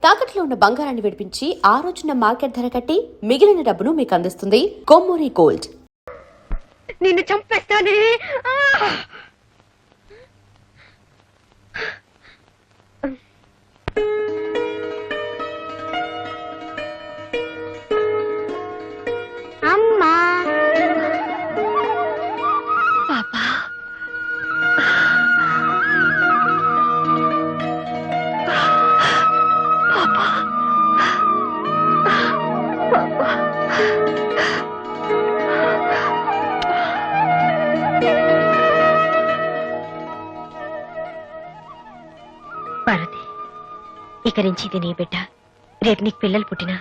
తాకట్లో ఉన్న బంగారాన్ని విడిపించి ఆ రోజున మార్కెట్ ధర కట్టి మిగిలిన డబ్బును మీకు అందిస్తుంది కొమ్మూరి గోల్డ్. నిన్ను చంపేస్తానే. అమ్మా పాపా పార్వతి, ఇక నుంచి ఇది నీ బిడ్డ. రేపు నీకు పిల్లలు పుట్టినా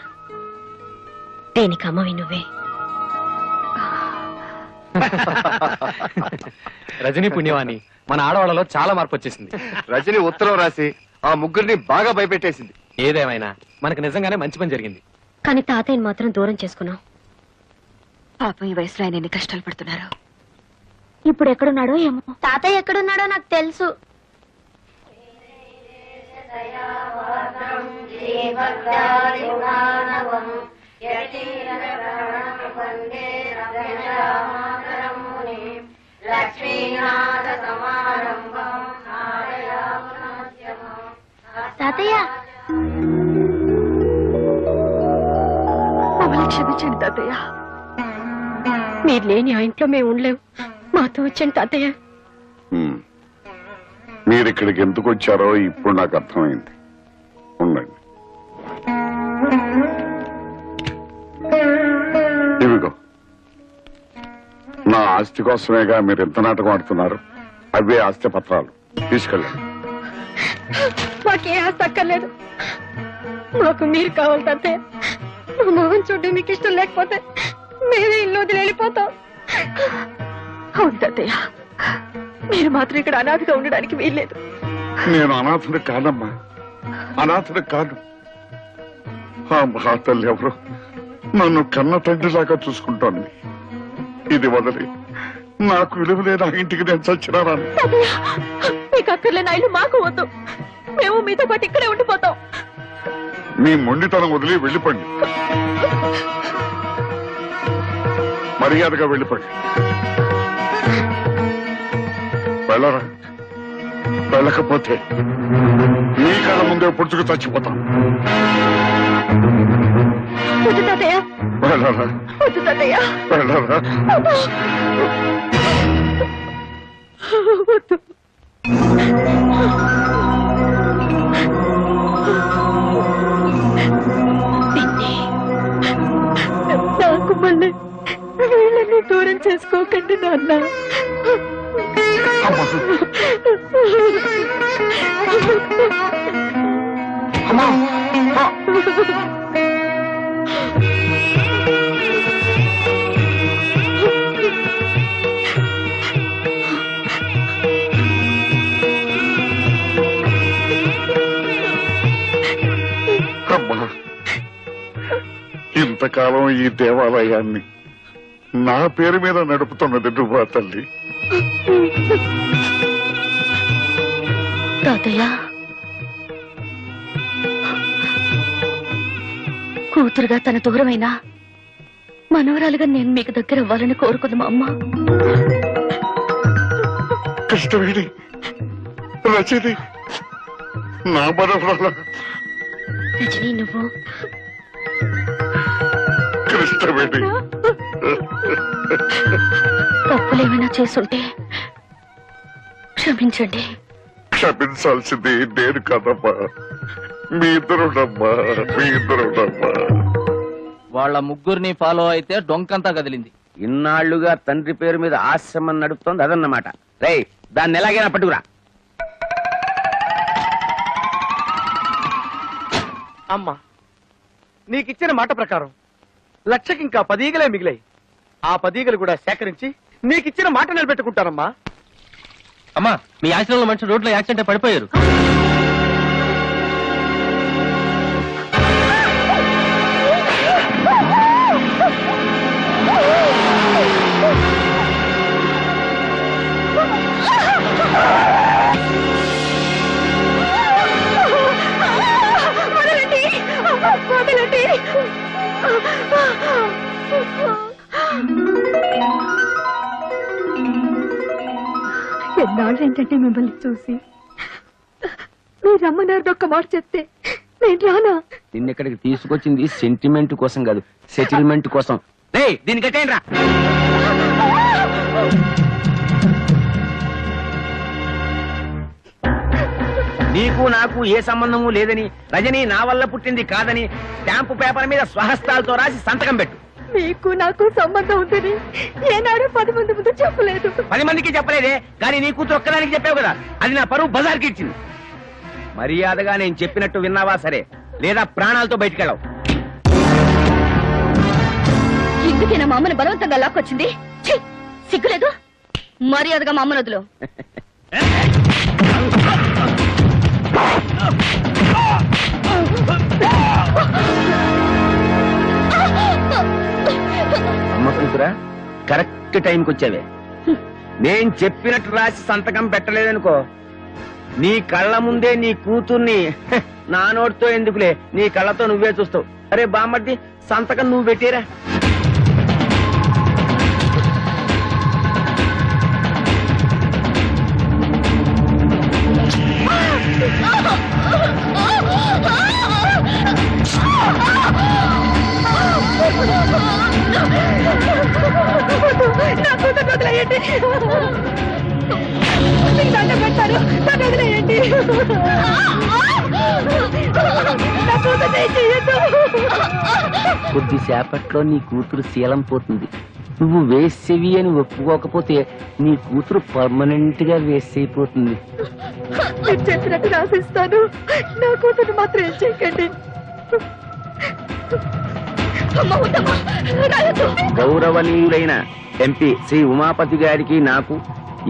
దేనికి అమ్మవి నువ్వే. రజనీ పుణ్యవాణి, మన ఆడవాళ్ళలో చాలా మార్పు వచ్చేసింది. రజని ఉత్తరం రాసి ఆ ముగ్గురిని బాగా భయపెట్టేసింది. ఏదేమైనా మనకు నిజంగానే మంచి పని జరిగింది. కానీ తాతయ్యని మాత్రం దూరం చేసుకున్నాం. పాపం ఈ వయసులో ఆయన ఎన్ని కష్టాలు పడుతున్నారు. ఇప్పుడు ఎక్కడున్నాడో ఏమో. తాతయ్య ఎక్కడున్నాడో నాకు తెలుసు. తాతయ్య మమ్మల్ని క్షమించండి తాతయ్య. మీరు లేని ఆ ఇంట్లో మేము ఉండలేవు. మాతో వచ్చండి తాతయ్య. మీరు ఇక్కడికి ఎందుకు వచ్చారో ఇప్పుడు నాకు అర్థమైంది. ఉండండి. ఇవిగో నా ఆస్తి కోసమేగా మీరు ఎంత నాటకం ఆడుతున్నారు. అవే ఆస్తి పత్రాలు తీసుకెళ్ళండి. మాకే ఆస్తి అక్కర్లేదు. మాకు మీరు కావాలి తాతయ్య. మా మొహం చూడడం మీకు ఇష్టం లేకపోతే మేమే ఇల్లు వదిలి వెళ్ళిపోతాం. అవును తాతయ్య, మీరు మాత్రం ఇక్కడ అనాథగా ఉండడానికి వీల్లేదు. నేను అనాథుడు కాదమ్మా, అనాథుడు కాదు. ఆ మహాతల్లి ఎవరు నన్ను కన్న తండ్రిలాగా చూసుకుంటోంది. ఇది వదిలి నాకు విలువ లేదు ఆ ఇంటికి నేను చచ్చినాను. మీకు అక్కర్లేని ఇల్లు మాకు వద్దు. మేము మీతో పాటు ఇక్కడే ఉండిపోతాం. మీ మొండితనం వదిలి వెళ్ళిపోండి. మర్యాదగా వెళ్ళిపోండి. వెళ్ళరా. వెళ్ళకపోతే మీ కళ్ళ ముందే పుడుచుకు చచ్చిపోతాం. వద్దు తాతయ్య, వెళ్ళరా. వద్దు తాతయ్య, వెళ్ళరా. వద్దు. నాకు మళ్ళీ వీళ్ళని దూరం చేసుకోకండి నాన్న. ఇంతకాలం ఈ దేవాలయాన్ని నా పేరు మీద నడుపుతున్నది నువ్వా తల్లి? తాతయ్య, కూతురుగా తన దూరమైనా మనవరాలుగా నేను మీకు దగ్గర అవ్వాలని కోరుకుంది మా అమ్మ. కృష్ణవేణి, రజని నా మనవరాల. రజనీ, నువ్వు కృష్ణవేణి తప్పులేమైనా చేసుంటే క్షమించండి. క్షమించాల్సింది నేను కాదమ్మా, మీ ఇద్దరునమ్మా, మీ ఇద్దరునమ్మా. వాళ్ళ ముగ్గురిని ఫాలో అయితే డొంకంతా కదిలింది. ఇన్నాళ్లుగా తండ్రి పేరు మీద ఆశ్రమం నడుపుతోంది అదన్నమాట. రేయ్, దాన్ని ఎలాగైనా పట్టుకురా. అమ్మా, నీకిచ్చిన మాట ప్రకారం లక్షకి ఇంకా 10 ఈగలే మిగిలాయి. ఆ 10 ఈగలు కూడా సేకరించి నీకిచ్చిన మాట నిలబెట్టుకుంటారమ్మా. అమ్మా, మీ ఆశ్రమంలో మనిషి రోడ్లో యాక్సిడెంట్ పడిపోయారు. ఎన్నాళ్ళు ఏంటంటే మిమ్మల్ని చూసి మీరు రమ్మన్నారు ఒక్క మాట చెప్తే నేను రానా? నిన్నెక్కడికి తీసుకొచ్చింది సెంటిమెంట్ కోసం కాదు, సెటిల్మెంట్ కోసం. దీని కట్టేయండి రా. నీకు నాకు ఏ సంబంధము లేదని, రజని నా వల్ల పుట్టింది కాదని స్టాంపు పేపర్ మీద స్వహస్తాలతో రాసి సంతకం పెట్టు. మీకు నాకు సంబంధం ఉందని ఏనాడు 10 మంది ముందు చెప్పలేదు. 10 మందికి చెప్పలేదే, కానీ నీ కూతురు ఒక్కదానికి చెప్పావు కదా, అది నా పరువు బజార్కి ఇచ్చింది. మర్యాదగా నేను చెప్పినట్టు విన్నావా సరే, లేదా ప్రాణాలతో బయటికెళ్ళవు. ఇందుకేనా మా అమ్మని బలవంతంగా లాక్కొచ్చింది? ఛీ, సిగ్గులేదు? మర్యాదగా మా అమ్మను వదిలో. అమ్మ కూతురా, కరెక్ట్ టైంకి వచ్చావే. నేను చెప్పినట్టు రాసి సంతకం పెట్టలేదనుకో, నీ కళ్ళ ముందే నీ కూతుర్ని నా నోటితో ఎందుకులే, నీ కళ్ళతో నువ్వే చూస్తావు. అరే బామ్మర్ది, సంతకం నువ్వు పెట్టేరా. నా కూతురు వదిలేయండి. మీకు దండం పెడతారు, నన్ను వదిలేయండి. నా కూతురు చేయొద్దు. కొద్దిసేపట్లో నీ కూతురు శీలం పోతుంది. నువ్వు వేసేవి అని ఒప్పుకోకపోతే నీ కూతురు పర్మనెంట్ గా వేస్ట్ అయిపోతుంది. మీరు చెప్పినట్టు రాసిస్తాను, నా కూతురు మాత్రం ఏం చేయకండి. గౌరవనీయులైన ఎంపీ శ్రీ ఉమాపతి గారికి నాకు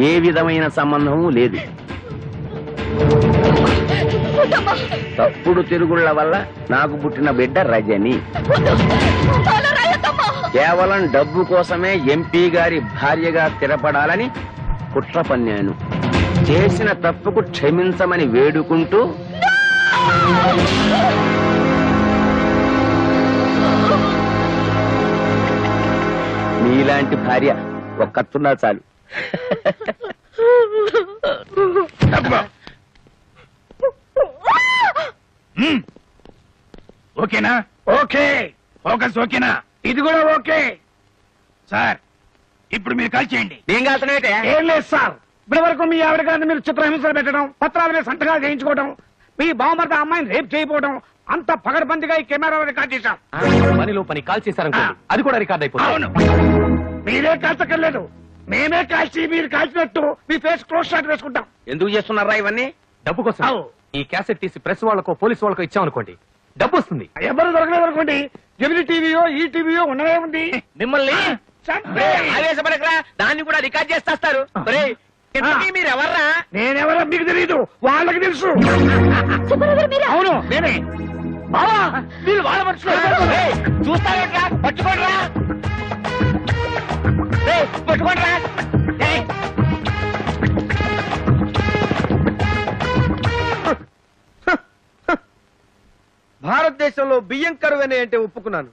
ఏ విధమైన సంబంధము లేదు. తప్పుడు తిరుగుళ్ల వల్ల నాకు పుట్టిన బిడ్డ రజని. కేవలం డబ్బు కోసమే ఎంపీ గారి భార్యగా స్థిరపడాలని కుట్ర పన్నాను. చేసిన తప్పుకు క్షమించమని వేడుకుంటూ నీలాంటి భార్య ఒక్కతున్నా చాలు. ఓకేనా? ఓకే. ఫోకస్ ఓకేనా? ఇది కూడా ఓకే సార్. ఇప్పుడు మీరు కాల్ చేయండి. ఏం కాల్తున్నాయితే? ఏం లేదు సార్, ఇప్పటి వరకు మీ ఆవిడ గారిని మీరు చిత్రహింసలు పెట్టడం, పత్రాల మీద సంతకాలు చేయించుకోవడం, మీ బావమరిది అమ్మాయిని రేప్ చేయకపోవడం అంత పగడబందిగా ఈ కెమెరాలో రికార్డ్ చేశాం. పనిలో పని కాల్ చేశారనుకోండి, అది కూడా రికార్డ్ అయిపోతుంది. అవును, మీరే కాల్చక్కర్లేదు, మేమే కాల్చి మీరు కాల్చినట్టు మీ ఫేస్ క్లోజ్ షాట్ వేసుకుంటాం. ఎందుకు చేస్తున్నారా ఇవన్నీ? డబ్బు కోసం. అవు. ఈ క్యాసెట్ తీసి ప్రెస్ వాళ్ళకో పోలీసు వాళ్ళకో ఇచ్చామనుకోండి, డబ్బు వస్తుంది. ఎవరు దొరకలేదు అనుకోండి, జమిని టీవీయో ఈ టీవీయో ఉండనే ఉంది. మిమ్మల్ని చంపే. ఆవేశపడకరా, దాన్ని కూడా రికార్డ్ చేస్తారు. మీరు ఎవర్రా? నేనెవరో మీకు తెలియదు, వాళ్ళకి తెలుసు. అవును నేనే. బావా, మీరు వాళ్ళ మనుషులు. చూస్తారా? పట్టుకోండిరా, పట్టుకోండిరా. భారతదేశంలో బియ్యం కరువనే అంటే ఒప్పుకున్నాను,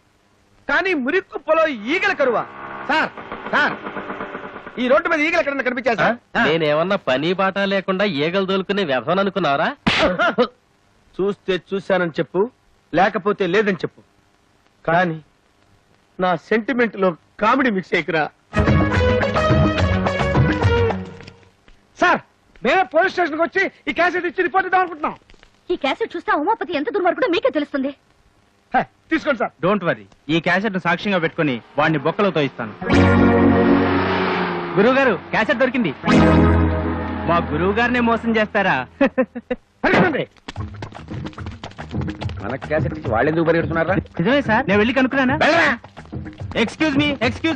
కానీ మురిక్కుప్పలో ఈగల కరువా? సార్ సార్, ఈ రోడ్డు మీద ఈగలు ఎక్కడన్నా కనిపించారు సార్? నేనేమన్నా పని బాట లేకుండా ఈగలు దోలుకునే వ్యవహారం అనుకున్నారా? చూస్తే చూశానని చెప్పు, లేకపోతే లేదని చెప్పు, కానీ నా సెంటిమెంట్ లో కామెడీ మిక్స్ చేయకురా. సార్, మేమే పోలీస్ స్టేషన్ కి వచ్చి ఈ క్యాసెట్ ఇచ్చి రిపోర్ట్ ఇద్దాం అనుకుంటున్నాం. ఈ క్యాసెట్ చూస్తే ఉమాపతి ఎంత దుర్మార్గుడో మీకే తెలుస్తుంది. తీసుకోండి సార్. డోంట్ వరీ, ఈ క్యాసెట్ సాక్ష్యంగా పెట్టుకుని వాడిని బొక్కలతో ఇస్తాను. గురువు గారు, క్యాసెట్ దొరికింది. మా గురువు గారినే మోసం చేస్తారా? మన క్యాసెట్ ఇచ్చి వాళ్ళు ఎందుకు పరిగెడుతున్నారా? నిజమే సార్, నేను వెళ్ళి కనుక్కున్నానా? ఎక్స్క్యూజ్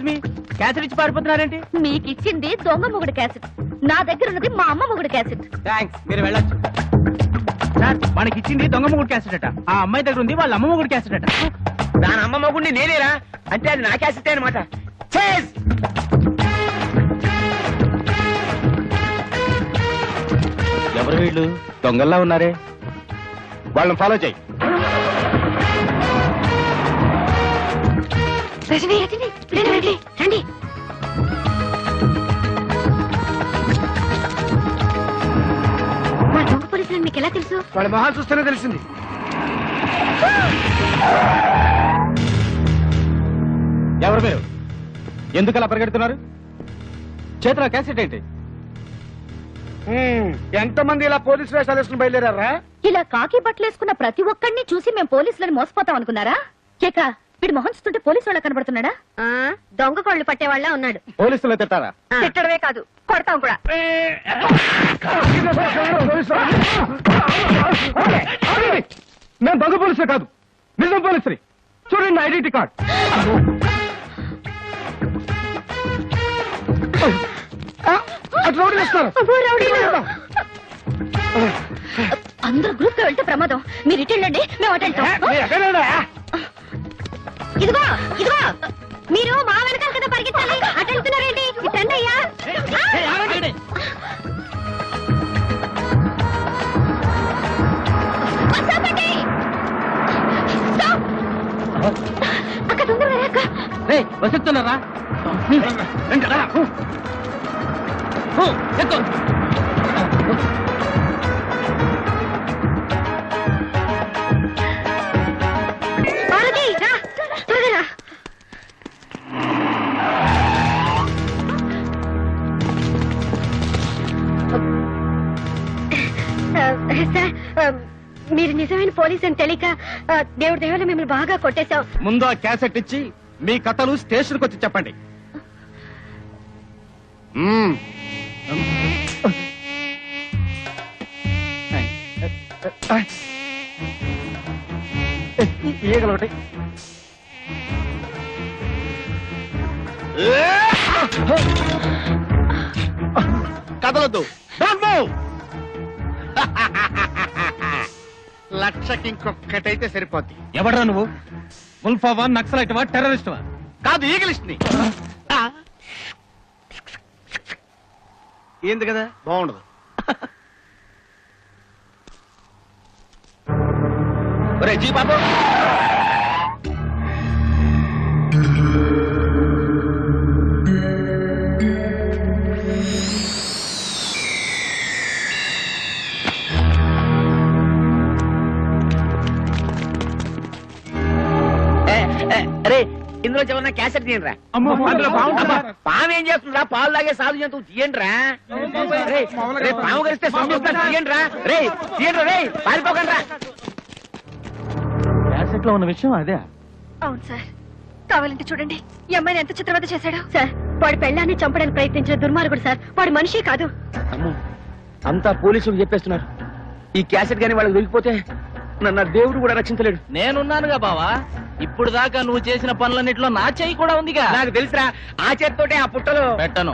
మీ, క్యాసెట్ ఇచ్చి పారిపోతున్నారేంటి? మీకు ఇచ్చింది దొంగ మొగుడు క్యాసెట్, నా దగ్గర ఉన్నది మా అమ్మ మొగుడు క్యాసెట్. థ్యాంక్స్, మీరు వెళ్ళొచ్చు. సార్, మనకి ఇచ్చింది దొంగ మొగుడు క్యాసెట్ అట, ఆ అమ్మాయి దగ్గర ఉంది వాళ్ళ అమ్మ మొగుడు క్యాసెట్ అట. దాని అమ్మ మొగుడిని నేనేరా? అంటే అది నా క్యాసెట్ అనమాట. ఎవరు వీళ్ళు? దొంగల్లా ఉన్నారే. వాళ్ళని ఫాలో చేయి. రజనీ రజనీ రండి రండి రండి. మా దొంగ పోలీసులు మీకు ఎలా తెలుసు? వాళ్ళ మొహాలు చూస్తేనే తెలిసింది. ఎవరు మీరు? ఎందుకు అలా పరిగెడుతున్నారు? చేతిలో క్యాసెట్ ఏంటి? ఎంతమంది ఇలా పోలీసు వేషాలు వేసుకుని బయలుదేరారా? ఇలా కాకి బట్టలు వేసుకున్న ప్రతి ఒక్కడిని చూసి మేము పోలీసులను మోసపోతాం అనుకున్నారా? కేక వీడు మొహం చూస్తుంటే పోలీసు వాళ్ళ కనబడుతున్నాడా? దొంగ కోళ్లు పట్టేవాళ్ళ ఉన్నాడు. పోలీసులు తిట్టారా? తిట్టడమే కాదు కొడతాం కూడా. నేను దొంగ పోలీసులే కాదు, నిజం పోలీసుని. చూడండి నా ఐడెంటిటీ కార్డ్. అబ్బో, రౌడీలు. అందరూ గ్రూప్ గా వెళ్తే ప్రమాదం. మీరు ఇటు వెళ్ళండి, మేము అటు వెళ్తాం. ఇదిగో ఇదిగో మీరు మా వెనకాల కదా పరిగెత్తాలి. అటు వెళ్తున్నారేంటి? ఇటండి అయ్యా. అక్క తొందరగా అక్క. వస్తున్నారా? పార్వతి, రా, త్వరగా రా. సార్, మీరు నిజమైన పోలీస్ అని తెలియక దేవుడి దేవుళ్ళు మిమ్మల్ని బాగా కొట్టేశాం. ముందు ఆ క్యాసెట్ ఇచ్చి మీ కథలు స్టేషన్కి వచ్చి చెప్పండి. ఈగలు ఒకటి. కదలొద్దు. లక్షకి ఇంకొక్కటైతే సరిపోద్ది. ఎవడ్రా నువ్వు? ఉల్ఫావా, నక్సలైట్వా, టెర్రరిస్ట్వా? కాదు, ఈగలిస్ట్ ని. ఏంది కదా, బాగుండదు. ఒరే జీ బాబు, అరే ఇందులో ఏమన్నా క్యాసెట్ తీయండిరా. పాము ఏం చేస్తుందా? పాలు లాగే సాధు జంతువు తీయండిరా. పాము కలిస్తే తీయండిరా. రే తీయండి, రే పారిపోకండి రా. క్యాసెట్ లో ఉన్న విషయం అదే. అవును సార్, కావాలంటే చూడండి ఈ అమ్మాయిని ఎంత చిత్రవద చేశాడు. సార్, వాడి పెళ్ళాన్ని చంపడానికి ప్రయత్నించిన దుర్మార్గుడు సార్. వాడు మనిషి కాదు. అమ్మో, అంతా పోలీసులు చెప్పేస్తున్నారు. ఈ క్యాసెట్ గాని వాళ్ళకి దొరికిపోతే నన్ను దేవుడు కూడా రక్షించలేడు. నేనున్నానుగా బావా. ఇప్పుడు దాకా నువ్వు చేసిన పనులన్నిట్లో నా చెయ్యి కూడా ఉందిగా. నాకు తెలుసురా, ఆ చేత్తోటే ఆ పుట్టలో పెట్టను.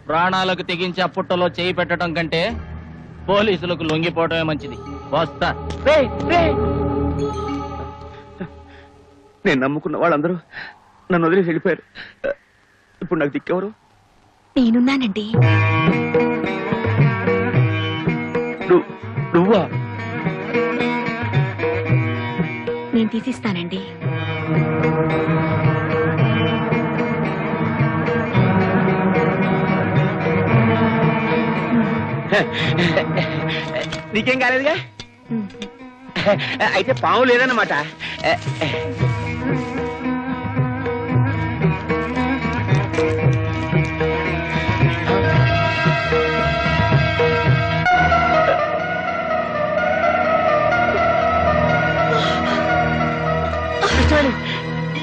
ప్రాణాలకు తెగించి ఆ పుట్టలో చేయి పెట్టడం కంటే పోలీసులకు లొంగిపోవటమే మంచిది. వస్తా. నేను నమ్ముకున్న వాళ్ళందరూ నన్ను వదిలేసి వెళ్ళిపోయారు. ఇప్పుడు నాకు దిక్కెవరు? నేనున్నానండి. నువ్వా? నేను తీసిస్తానండి. నీకేం కాలేదుగా? అయితే పాము లేదన్నమాట.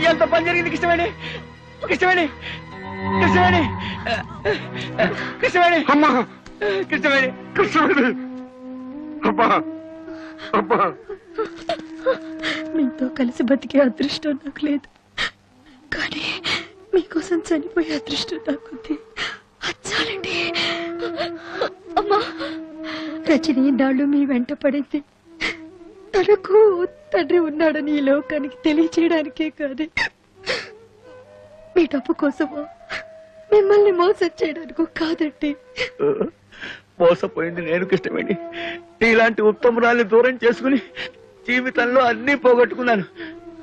ఎంత పని జరిగింది కృష్ణవేణి? కృష్ణవేణి, కృష్ణవేణి, కృష్ణవేణి, అమ్మా, కృష్ణవేణి, కృష్ణవేణి, అబ్బా, అబ్బా. మీతో కలిసి బతికే అదృష్టం నాకు లేదు, కానీ మీకోసం చనిపోయే అదృష్టం నాకుంది. చాలండి. అమ్మా, రజని నాళ్ళు మీ వెంట పడింది తనకు తండ్రి ఉన్నాడని ఈ లోకానికి తెలియచేయడానికే కాదు, మీ డబ్బు కోసమో మిమ్మల్ని మోసం చేయడానికో కాదండి. మోసపోయింది నేను కృష్ణవేణి. ఇలాంటి ఉత్తమురాల్ని దూరం చేసుకుని జీవితంలో అన్ని పోగొట్టుకున్నాను.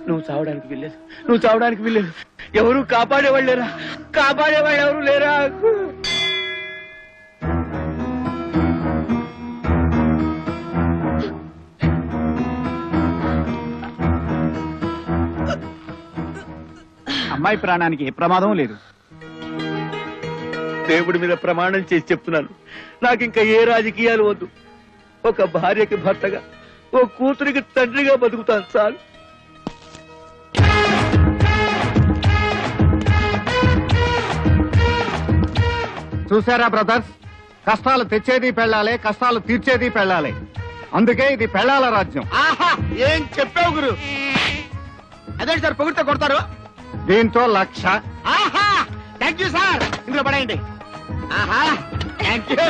నువ్వు చావడానికి వెళ్ళలేదు, నువ్వు చావడానికి వెళ్ళలేదు. ఎవరు కాపాడేవాళ్ళు లేరా? కాపాడేవాళ్ళు ఎవరు లేరా? అమ్మాయి ప్రాణానికి ఏ ప్రమాదం లేదు. దేవుడి మీద ప్రమాణం చేసి చెప్తున్నాను, నాకు ఇంకా ఏ రాజకీయాలు వద్దు. ఒక భార్యకి భర్తగా, ఓ కూతురికి తండ్రిగా బతుకుతాను చాలు. చూసారా బ్రదర్స్, కష్టాలు తెచ్చేది పెళ్ళాలి, కష్టాలు తీర్చేది పెళ్ళాలి. అందుకే ఇది పెళ్ళాల రాజ్యం. ఆహా ఏం చెప్పావు గురు. అదే సార్ పొగిడితే కొడతారు. దీంతో 1,00,000. ఆహా థ్యాంక్ యూ సార్. ఇందులో పడేయండి. ఆహా థ్యాంక్ యూ.